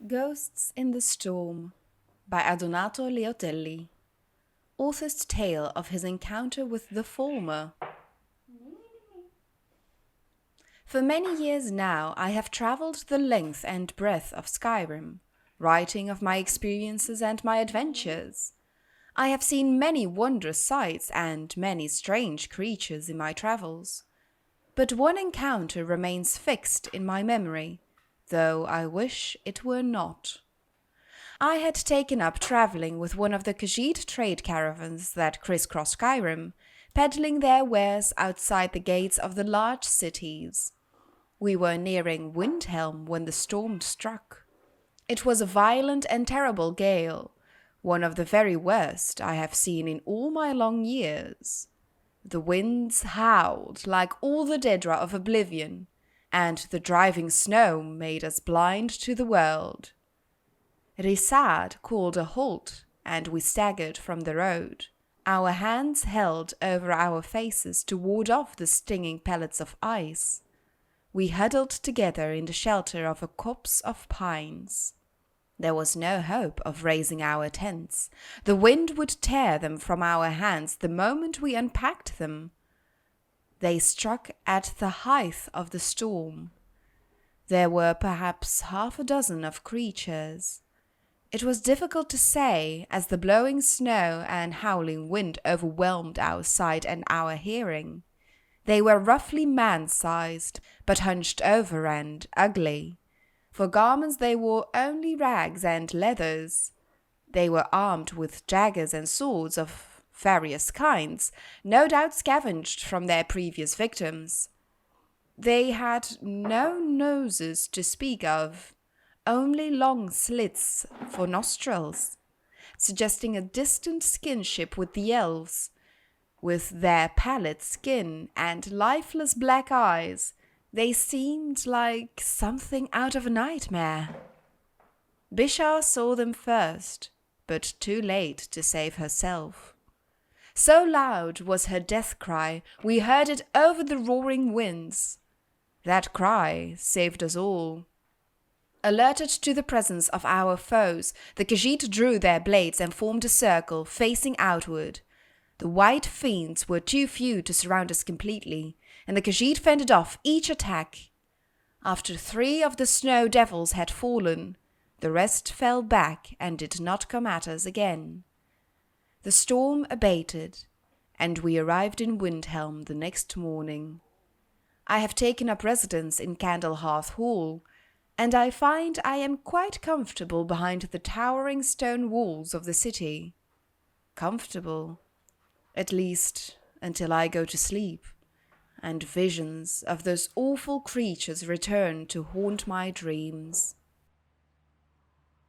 Ghosts in the Storm by Adonato Leotelli. Author's tale of his encounter with the Falmer. For many years now I have travelled the length and breadth of Skyrim, writing of my experiences and my adventures. I have seen many wondrous sights and many strange creatures in my travels. But one encounter remains fixed in my memory, though I wish it were not. I had taken up travelling with one of the Khajiit trade caravans that crisscross Skyrim, peddling their wares outside the gates of the large cities. We were nearing Windhelm when the storm struck. It was a violent and terrible gale, one of the very worst I have seen in all my long years. The winds howled like all the Daedra of oblivion, and the driving snow made us blind to the world. Risad called a halt, and we staggered from the road, our hands held over our faces to ward off the stinging pellets of ice. We huddled together in the shelter of a copse of pines. There was no hope of raising our tents. The wind would tear them from our hands the moment we unpacked them. They struck at the height of the storm. There were perhaps half a dozen of creatures. It was difficult to say, as the blowing snow and howling wind overwhelmed our sight and our hearing. They were roughly man-sized, but hunched over and ugly. For garments they wore only rags and leathers. They were armed with daggers and swords of various kinds, no doubt scavenged from their previous victims. They had no noses to speak of, only long slits for nostrils, suggesting a distant kinship with the elves. With their pallid skin and lifeless black eyes, they seemed like something out of a nightmare. Bishar saw them first, but too late to save herself. So loud was her death cry, we heard it over the roaring winds. That cry saved us all. Alerted to the presence of our foes, the Khajiit drew their blades and formed a circle, facing outward. The white fiends were too few to surround us completely, and the Khajiit fended off each attack. After 3 of the snow devils had fallen, the rest fell back and did not come at us again. The storm abated, and we arrived in Windhelm the next morning. I have taken up residence in Candlehearth Hall, and I find I am quite comfortable behind the towering stone walls of the city. Comfortable, at least until I go to sleep, and visions of those awful creatures return to haunt my dreams.